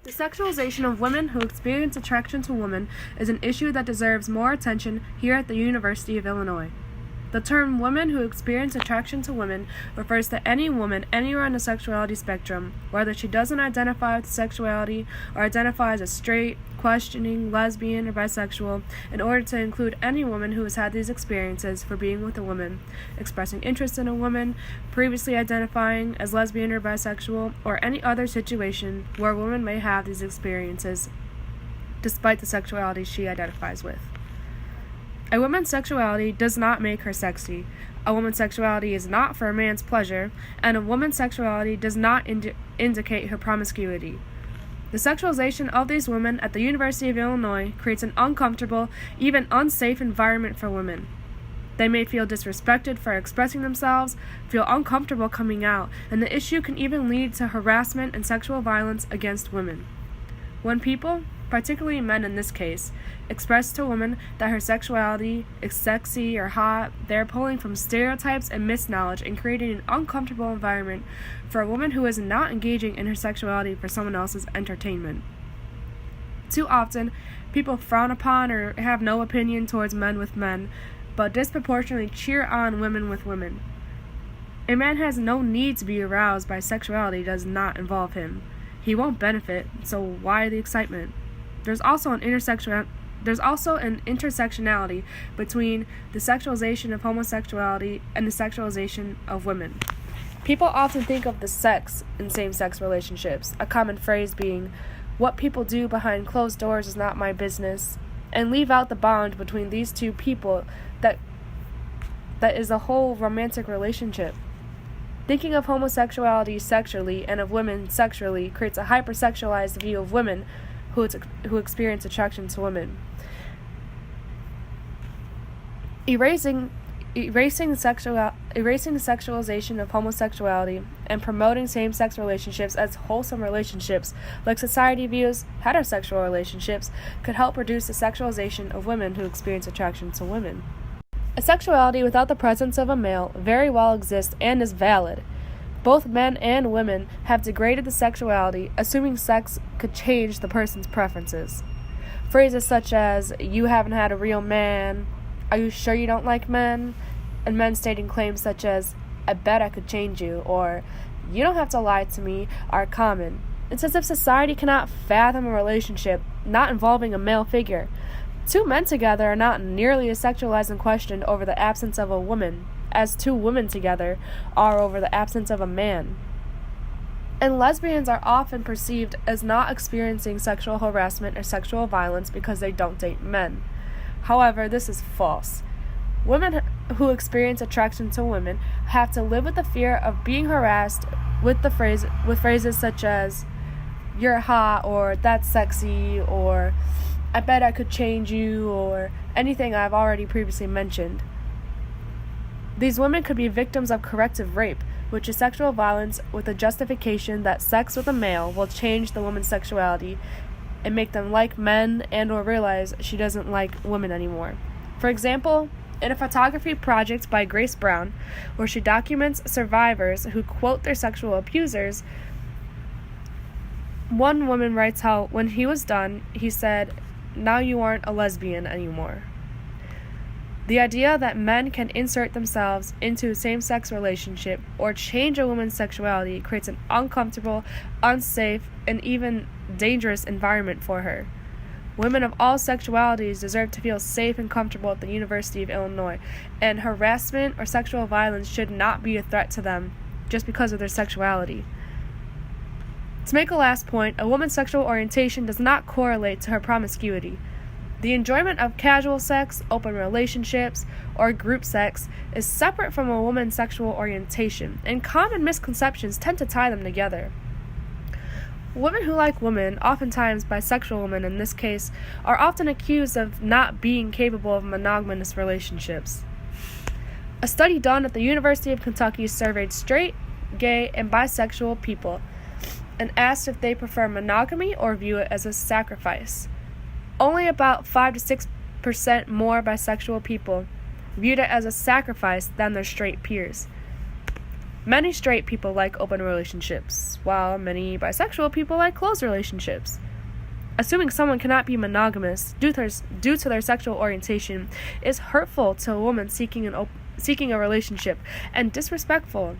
The sexualization of women who experience attraction to women is an issue that deserves more attention here at the University of Illinois. The term women who experience attraction to women refers to any woman anywhere on the sexuality spectrum, whether she doesn't identify with sexuality or identifies as straight, questioning, lesbian, or bisexual, in order to include any woman who has had these experiences for being with a woman, expressing interest in a woman, previously identifying as lesbian or bisexual, or any other situation where a woman may have these experiences despite the sexuality she identifies with. A woman's sexuality does not make her sexy. A woman's sexuality is not for a man's pleasure, and a woman's sexuality does not indicate her promiscuity. The sexualization of these women at the University of Illinois creates an uncomfortable, even unsafe environment for women. They may feel disrespected for expressing themselves, feel uncomfortable coming out, and the issue can even lead to harassment and sexual violence against women. When people, particularly men in this case, express to a woman that her sexuality is sexy or hot, they are pulling from stereotypes and misknowledge and creating an uncomfortable environment for a woman who is not engaging in her sexuality for someone else's entertainment. Too often, people frown upon or have no opinion towards men with men, but disproportionately cheer on women with women. A man has no need to be aroused by sexuality does not involve him. He won't benefit, so why the excitement? There's also an intersectionality between the sexualization of homosexuality and the sexualization of women. People often think of the sex in same-sex relationships, a common phrase being, "What people do behind closed doors is not my business," and leave out the bond between these two people that is a whole romantic relationship. Thinking of homosexuality sexually and of women sexually creates a hypersexualized view of women who experience attraction to women. Erasing sexualization of homosexuality and promoting same-sex relationships as wholesome relationships, like society views heterosexual relationships, could help reduce the sexualization of women who experience attraction to women. A sexuality without the presence of a male very well exists and is valid. Both men and women have degraded the sexuality, assuming sex could change the person's preferences. Phrases such as, "You haven't had a real man," "Are you sure you don't like men?" and men stating claims such as, "I bet I could change you," or "You don't have to lie to me," are common. It's as if society cannot fathom a relationship not involving a male figure. Two men together are not nearly as sexualized and questioned over the absence of a woman as two women together are over the absence of a man. And lesbians are often perceived as not experiencing sexual harassment or sexual violence because they don't date men. However, this is false. Women who experience attraction to women have to live with the fear of being harassed with phrases such as, "You're hot," or "That's sexy," or "I bet I could change you," or anything I've already previously mentioned. These women could be victims of corrective rape, which is sexual violence with a justification that sex with a male will change the woman's sexuality and make them like men and or realize she doesn't like women anymore. For example, in a photography project by Grace Brown, where she documents survivors who quote their sexual abusers, one woman writes how, when he was done, he said, "Now you aren't a lesbian anymore." The idea that men can insert themselves into a same-sex relationship or change a woman's sexuality creates an uncomfortable, unsafe, and even dangerous environment for her. Women of all sexualities deserve to feel safe and comfortable at the University of Illinois, and harassment or sexual violence should not be a threat to them just because of their sexuality. To make a last point, a woman's sexual orientation does not correlate to her promiscuity. The enjoyment of casual sex, open relationships, or group sex is separate from a woman's sexual orientation, and common misconceptions tend to tie them together. Women who like women, oftentimes bisexual women in this case, are often accused of not being capable of monogamous relationships. A study done at the University of Kentucky surveyed straight, gay, and bisexual people and asked if they prefer monogamy or view it as a sacrifice. Only about 5 to 6% more bisexual people viewed it as a sacrifice than their straight peers. Many straight people like open relationships, while many bisexual people like closed relationships. Assuming someone cannot be monogamous due to their sexual orientation is hurtful to a woman seeking a relationship and disrespectful.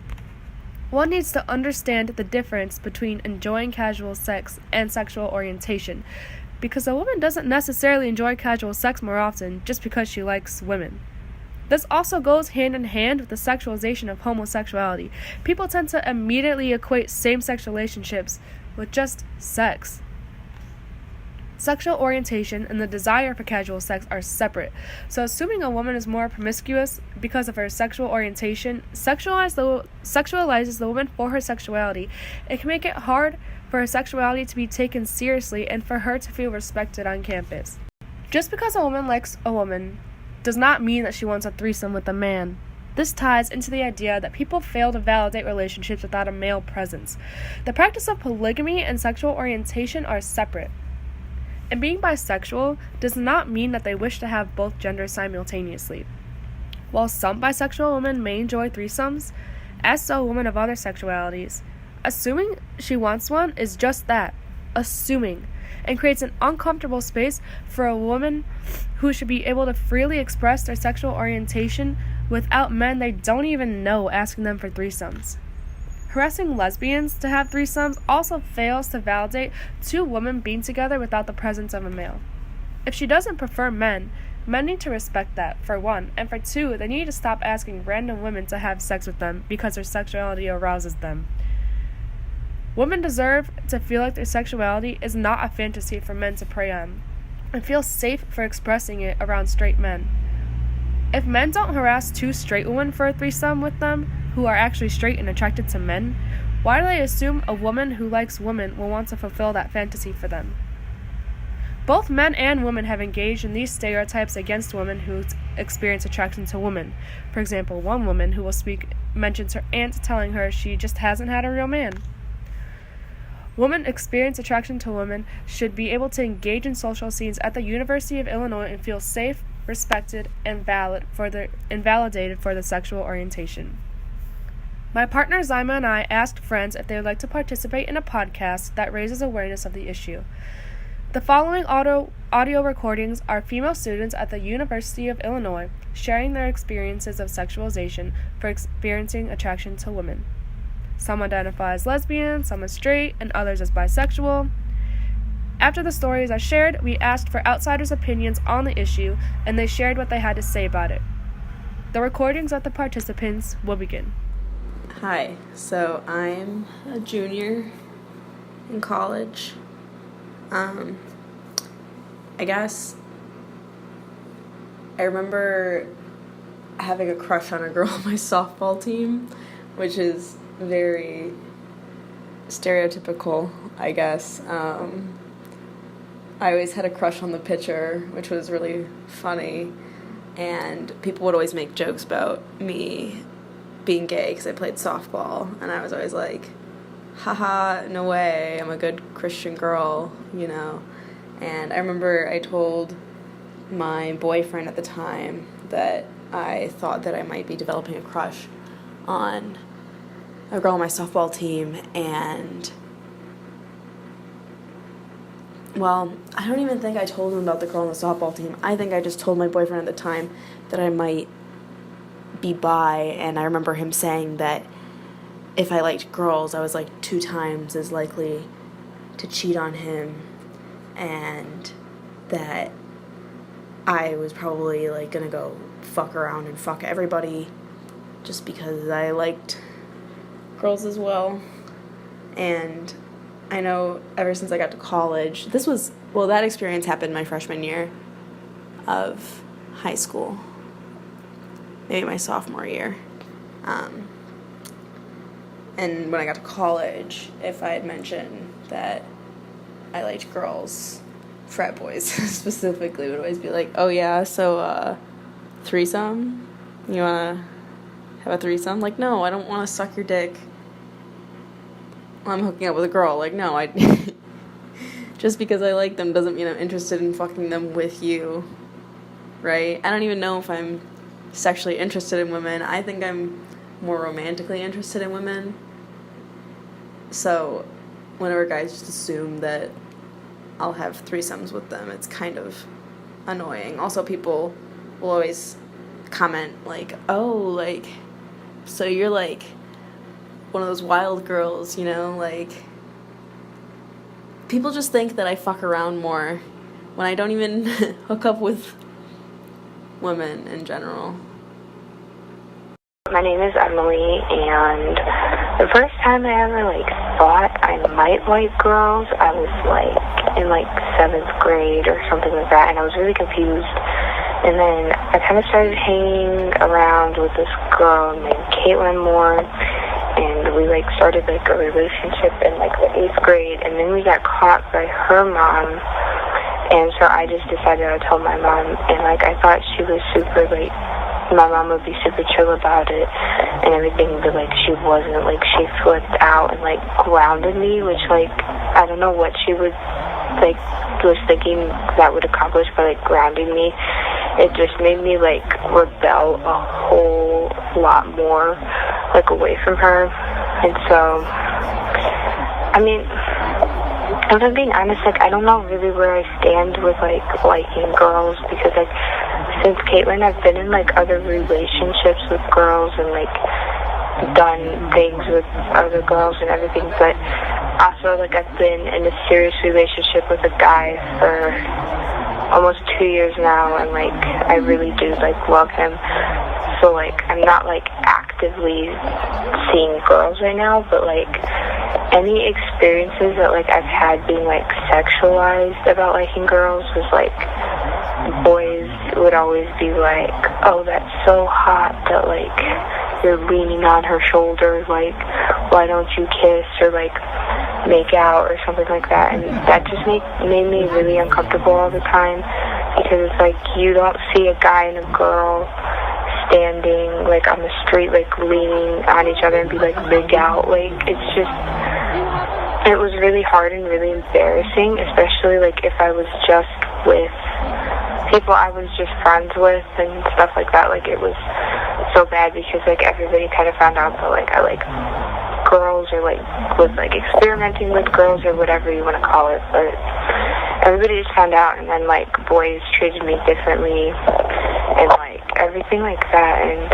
One needs to understand the difference between enjoying casual sex and sexual orientation, because a woman doesn't necessarily enjoy casual sex more often just because she likes women. This also goes hand in hand with the sexualization of homosexuality. People tend to immediately equate same-sex relationships with just sex. Sexual orientation and the desire for casual sex are separate, so assuming a woman is more promiscuous because of her sexual orientation sexualizes the woman for her sexuality. It can make it hard for her sexuality to be taken seriously and for her to feel respected on campus. Just because a woman likes a woman does not mean that she wants a threesome with a man. This ties into the idea that people fail to validate relationships without a male presence. The practice of polygamy and sexual orientation are separate. And being bisexual does not mean that they wish to have both genders simultaneously. While some bisexual women may enjoy threesomes, as so women of other sexualities, assuming she wants one is just that, assuming, and creates an uncomfortable space for a woman who should be able to freely express their sexual orientation without men they don't even know asking them for threesomes. Harassing lesbians to have threesomes also fails to validate two women being together without the presence of a male. If she doesn't prefer men need to respect that, for one, and for two, they need to stop asking random women to have sex with them because their sexuality arouses them. Women deserve to feel like their sexuality is not a fantasy for men to prey on, and feel safe for expressing it around straight men. If men don't harass two straight women for a threesome with them, who are actually straight and attracted to men, why do they assume a woman who likes women will want to fulfill that fantasy for them? Both men and women have engaged in these stereotypes against women who experience attraction to women. For example, one woman who will speak mentions her aunt telling her she just hasn't had a real man. Women experience attraction to women should be able to engage in social scenes at the University of Illinois and feel safe, respected, and validated for their sexual orientation. My partner Zyma and I asked friends if they would like to participate in a podcast that raises awareness of the issue. The following audio recordings are female students at the University of Illinois sharing their experiences of sexualization for experiencing attraction to women. Some identify as lesbian, some as straight, and others as bisexual. After the stories are shared, we asked for outsiders' opinions on the issue, and they shared what they had to say about it. The recordings of the participants will begin. Hi, so I'm a junior in college. I guess I remember having a crush on a girl on my softball team, which is very stereotypical, I guess. I always had a crush on the pitcher, which was really funny, and people would always make jokes about me being gay because I played softball, and I was always like, haha, no way, I'm a good Christian girl, you know. And I remember I told my boyfriend at the time that I thought that I might be developing a crush on a girl on my softball team, and well, I don't even think I told him about the girl on the softball team. I think I just told my boyfriend at the time that I might be bi, and I remember him saying that if I liked girls, I was like 2 times as likely to cheat on him, and that I was probably like gonna go fuck around and fuck everybody just because I liked girls as well. And I know ever since I got to college, that experience happened my freshman year of high school, maybe my sophomore year. And when I got to college, if I had mentioned that I liked girls, frat boys specifically would always be like, oh yeah, so threesome? You wanna have a threesome? Like, no, I don't want to suck your dick I'm hooking up with a girl. Like, no, I just because I like them doesn't mean I'm interested in fucking them with you, right? I don't even know if I'm sexually interested in women. I think I'm more romantically interested in women. So whenever guys just assume that I'll have threesomes with them, it's kind of annoying. Also, people will always comment, like, oh, like, so you're, like, one of those wild girls, you know, like, people just think that I fuck around more when I don't even hook up with women in general. My name is Emily, and the first time I ever, like, thought I might like girls, I was, like, in, like, 7th grade or something like that, and I was really confused. And then I kind of started hanging around with this girl named Caitlin Moore, and we, like, started, like, a relationship in, like, the 8th grade, and then we got caught by her mom, and so I just decided I'd tell my mom, and, like, I thought she was super, like, my mom would be super chill about it and everything, but, like, she wasn't. Like, she flipped out and, like, grounded me, which, like, I don't know what she would, like, was thinking that would accomplish by, like, grounding me. It just made me, like, rebel a whole lot more, like, away from her. And so, I mean, if I'm being honest, like, I don't know really where I stand with, like, liking girls, because, like, since Caitlin, I've been in, like, other relationships with girls and, like, done things with other girls and everything, but also, like, I've been in a serious relationship with a guy for almost 2 years now, and, like, I really do, like, love him. So, like, I'm not, like, actively seeing girls right now, but, like, any experiences that, like, I've had being, like, sexualized about liking girls was, like, boys would always be like, oh, that's so hot that, like, you're leaning on her shoulder, like, why don't you kiss or, like, make out or something like that. And that just made me really uncomfortable all the time, because it's like you don't see a guy and a girl standing, like, on the street, like, leaning on each other and be like, make out. Like, it's just, it was really hard and really embarrassing, especially, like, if I was just with people I was just friends with and stuff like that. Like, it was so bad because, like, everybody kind of found out that, like, I like girls, or, like, was, like, experimenting with girls, or whatever you want to call it. But everybody just found out, and then, like, boys treated me differently and, like, everything like that. And